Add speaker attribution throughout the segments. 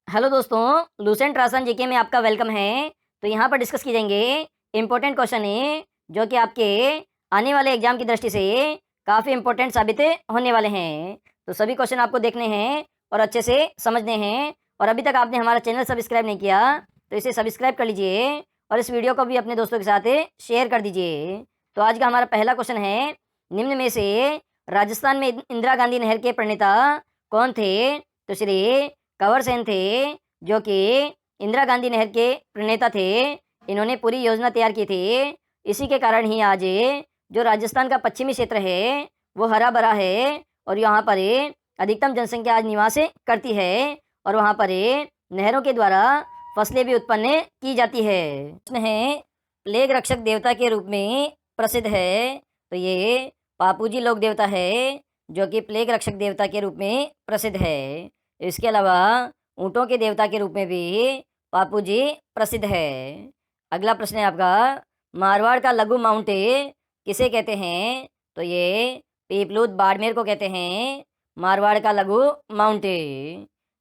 Speaker 1: Hello दोस्तों, Lucent रासन GK में आपका वेलकम है। तो यहाँ पर डिस्कस की जाएंगे इम्पोर्टेंट क्वेश्चन है जो कि आपके आने वाले एग्जाम की दृष्टि से काफ़ी इम्पोर्टेंट साबित होने वाले हैं। तो सभी क्वेश्चन आपको देखने हैं और अच्छे से समझने हैं। और अभी तक आपने हमारा चैनल सब्सक्राइब नहीं किया तो इसे सब्सक्राइब कर लीजिए और इस वीडियो को भी अपने दोस्तों के साथ शेयर कर दीजिए। तो आज का हमारा पहला क्वेश्चन है, निम्न में से राजस्थान में इंदिरा गांधी नहर के प्रणेता कौन थे? तो श्री कंवर सेन थे, जो कि इंदिरा गांधी नहर के प्रणेता थे। इन्होंने पूरी योजना तैयार की थी। इसी के कारण ही आज जो राजस्थान का पश्चिमी क्षेत्र है वो हरा भरा है और यहाँ पर अधिकतम जनसंख्या आज निवास करती है और वहाँ पर नहरों के द्वारा फसलें भी उत्पन्न की जाती है। प्रश्न है, प्लेग रक्षक देवता के रूप में प्रसिद्ध है। तो ये पापूजी लोक देवता है जो कि प्लेग रक्षक देवता के रूप में प्रसिद्ध है। इसके अलावा ऊँटों के देवता के रूप में भी पापू जी प्रसिद्ध है। अगला प्रश्न है आपका, मारवाड़ का लघु माउंट किसे कहते हैं? तो ये पीपलूद बाड़मेर को कहते हैं मारवाड़ का लघु माउंट।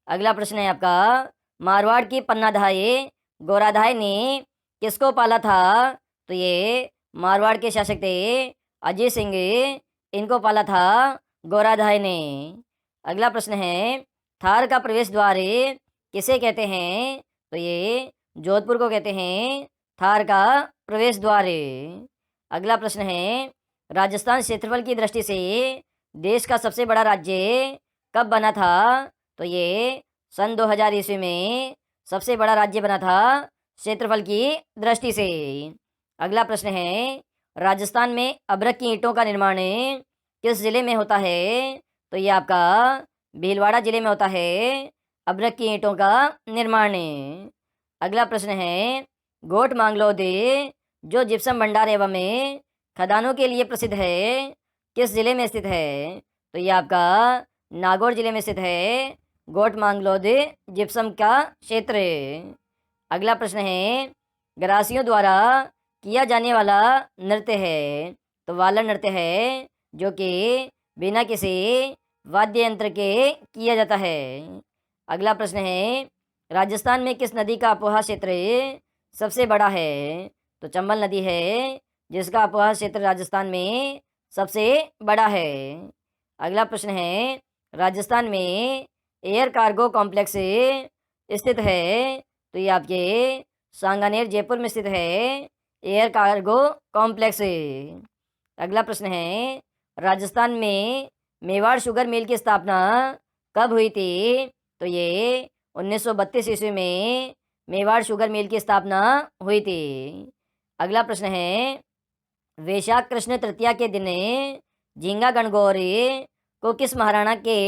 Speaker 1: अगला प्रश्न है आपका, मारवाड़ की पन्नाधाय गोराधाय ने किसको पाला था? तो ये मारवाड़ के शासक थे अजय सिंह, इनको पाला था गोराधाय ने। अगला प्रश्न है, थार का प्रवेश द्वार किसे कहते हैं? तो ये जोधपुर को कहते हैं थार का प्रवेश द्वार। अगला प्रश्न है, राजस्थान क्षेत्रफल की दृष्टि से देश का सबसे बड़ा राज्य कब बना था? तो ये सन 2000 ईस्वी में सबसे बड़ा राज्य बना था क्षेत्रफल की दृष्टि से। अगला प्रश्न है, राजस्थान में अभ्रक की ईंटों का निर्माण किस जिले में होता है? तो ये आपका भीलवाड़ा जिले में होता है अभ्रक की ईंटों का निर्माण। अगला प्रश्न है, गोट मांगलोद जो जिप्सम भंडार एवं खदानों के लिए प्रसिद्ध है किस जिले में स्थित है? तो ये आपका नागौर जिले में स्थित है गोट मांगलोद जिप्सम का क्षेत्र। अगला प्रश्न है, ग्रासियों द्वारा किया जाने वाला नृत्य है। तो वालन नृत्य है जो कि बिना किसी वाद्य यंत्र के किया जाता है। अगला प्रश्न है, राजस्थान में किस नदी का अपोहा क्षेत्र सबसे बड़ा है? तो चंबल नदी है जिसका अपोहा क्षेत्र राजस्थान में सबसे बड़ा है। अगला प्रश्न है, राजस्थान में एयर कार्गो कॉम्प्लेक्स स्थित है। तो ये आपके सांगानेर जयपुर में स्थित है एयर कार्गो कॉम्प्लेक्स। अगला प्रश्न है, राजस्थान में मेवाड़ शुगर मिल की स्थापना कब हुई थी? तो ये 1932 ईस्वी में मेवाड़ शुगर मिल की स्थापना हुई थी। अगला प्रश्न है, वैशाख कृष्ण तृतीया के दिन झींगा गणगौर को किस महाराणा के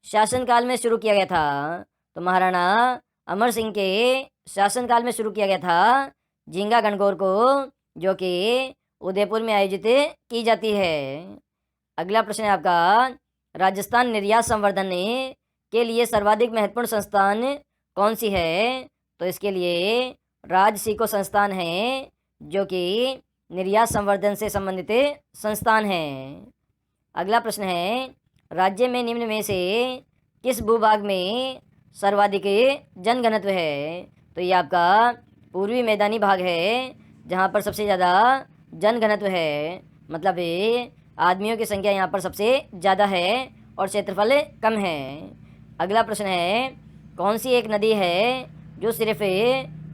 Speaker 1: शासनकाल में शुरू किया गया था? तो महाराणा अमर सिंह के शासनकाल में शुरू किया गया था झींगा गणगौर को, जो कि उदयपुर में आयोजित की जाती है। अगला प्रश्न है आपका, राजस्थान निर्यात संवर्धन के लिए सर्वाधिक महत्वपूर्ण संस्थान कौन सी है? तो इसके लिए राजसिको संस्थान है जो कि निर्यात संवर्धन से संबंधित संस्थान है। अगला प्रश्न है, राज्य में निम्न में से किस भूभाग में सर्वाधिक जनघनत्व है? तो ये आपका पूर्वी मैदानी भाग है जहाँ पर सबसे ज़्यादा जनघनत्व है, मतलब आदमियों की संख्या यहाँ पर सबसे ज़्यादा है और क्षेत्रफल कम है। अगला प्रश्न है, कौन सी एक नदी है जो सिर्फ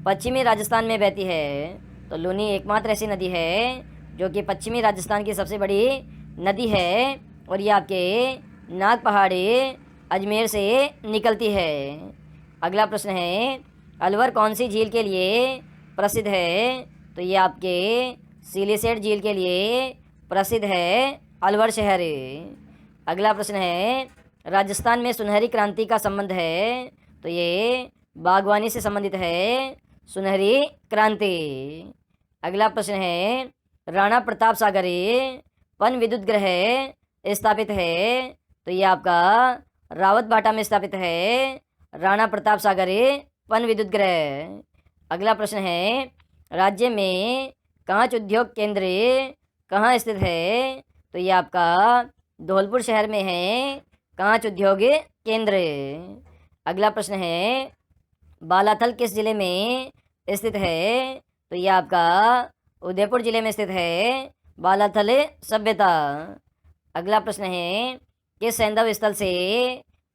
Speaker 1: पश्चिमी राजस्थान में बहती है? तो लूनी एकमात्र ऐसी नदी है जो कि पश्चिमी राजस्थान की सबसे बड़ी नदी है और ये आपके नाग पहाड़ी अजमेर से निकलती है। अगला प्रश्न है, अलवर कौन सी झील के लिए प्रसिद्ध है? तो ये आपके सिलीसेट झील के लिए प्रसिद्ध है अलवर शहर। अगला प्रश्न है, राजस्थान में सुनहरी क्रांति का संबंध है। तो ये बागवानी से संबंधित है सुनहरी क्रांति। अगला प्रश्न है, राणा प्रताप सागर पन विद्युत ग्रह स्थापित है। तो ये आपका रावत बाटा में स्थापित है राणा प्रताप सागर पन विद्युत ग्रह। अगला प्रश्न है, राज्य में कांच उद्योग केंद्र कहाँ स्थित है? तो ये आपका धौलपुर शहर में है कांच उद्योग केंद्र। अगला प्रश्न है, बालाथल किस जिले में स्थित है? तो ये आपका उदयपुर जिले में स्थित है बालाथल सभ्यता। अगला प्रश्न है, किस सैंधव स्थल से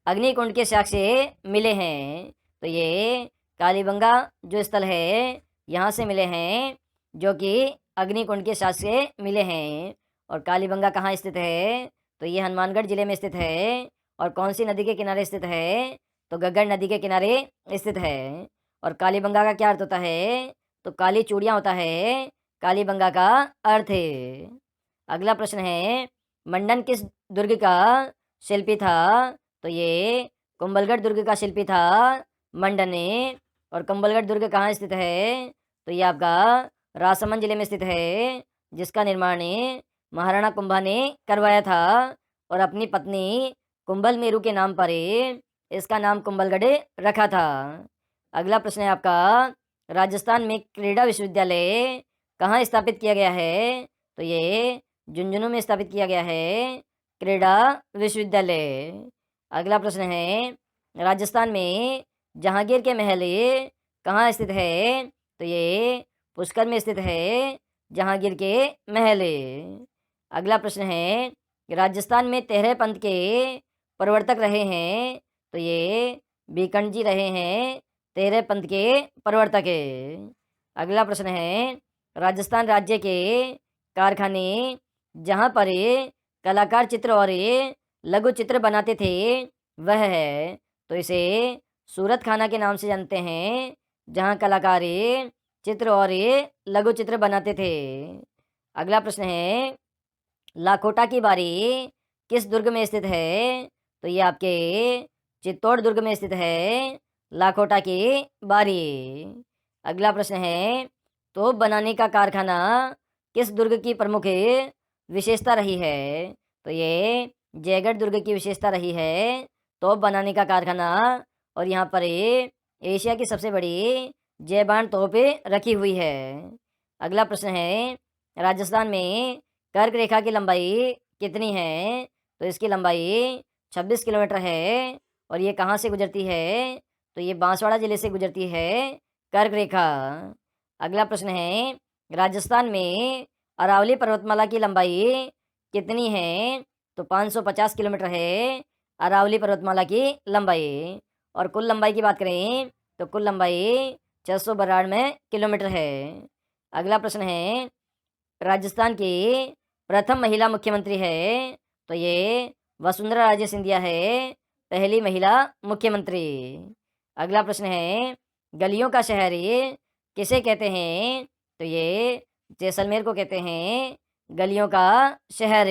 Speaker 1: अग्निकुंड के साक्ष्य मिले हैं? तो ये कालीबंगा जो स्थल है यहाँ से मिले हैं, जो कि अग्निकुंड के साक्ष्य मिले हैं। और कालीबंगा कहाँ स्थित है? तो ये हनुमानगढ़ जिले में स्थित है। और कौन सी नदी के किनारे स्थित है? तो गग्गर नदी के किनारे स्थित है। और कालीबंगा का क्या अर्थ होता है? तो काली चूड़ियाँ होता है कालीबंगा का अर्थ है। अगला प्रश्न है, मंडन किस दुर्ग का शिल्पी था? तो ये कुंभलगढ़ दुर्ग का शिल्पी था मंडन ने। और कुंभलगढ़ दुर्ग कहाँ स्थित है? तो ये आपका राजसमंद जिले में स्थित है, जिसका निर्माण महाराणा कुंभा ने करवाया था और अपनी पत्नी कुंभल मेरू के नाम पर इसका नाम कुंभलगढ़ रखा था। अगला प्रश्न है आपका, राजस्थान में क्रीड़ा विश्वविद्यालय कहाँ स्थापित किया गया है? तो ये झुंझुनू में स्थापित किया गया है क्रीड़ा विश्वविद्यालय। अगला प्रश्न है, राजस्थान में जहांगीर के महल कहाँ स्थित है? तो ये पुष्कर में स्थित है जहांगीर के महल। अगला प्रश्न है, राजस्थान में तेरह पंथ के प्रवर्तक रहे हैं। तो ये बीकानेर जी रहे हैं तेरह पंथ के प्रवर्तक। अगला प्रश्न है, राजस्थान राज्य के कारखाने जहाँ पर कलाकार चित्र और लघु चित्र बनाते थे वह है? तो इसे सूरत खाना के नाम से जानते हैं, जहाँ कलाकार चित्र और लघु चित्र बनाते थे। अगला प्रश्न है, लाखोटा की बारी किस दुर्ग में स्थित है? तो ये आपके चित्तौड़ दुर्ग में स्थित है लाखोटा की बारी। अगला प्रश्न है, तोप बनाने का कारखाना किस दुर्ग की प्रमुख विशेषता रही है? तो ये जयगढ़ दुर्ग की विशेषता रही है तोप बनाने का कारखाना। और यहाँ पर एशिया की सबसे बड़ी जयबान तोप रखी हुई है। अगला प्रश्न है, राजस्थान में कर्क रेखा की लंबाई कितनी है? तो इसकी लंबाई 26 किलोमीटर है। और ये कहाँ से गुजरती है? तो ये बांसवाड़ा जिले से गुजरती है कर्क रेखा। अगला प्रश्न है, राजस्थान में अरावली पर्वतमाला की लंबाई कितनी है? तो 550 किलोमीटर है अरावली पर्वतमाला की लंबाई। और कुल लंबाई की बात करें तो कुल लंबाई 692 किलोमीटर है। अगला प्रश्न है, राजस्थान की प्रथम महिला मुख्यमंत्री है? तो ये वसुंधरा राजे सिंधिया है पहली महिला मुख्यमंत्री। अगला प्रश्न है, गलियों का शहर किसे कहते हैं? तो ये जैसलमेर को कहते हैं गलियों का शहर।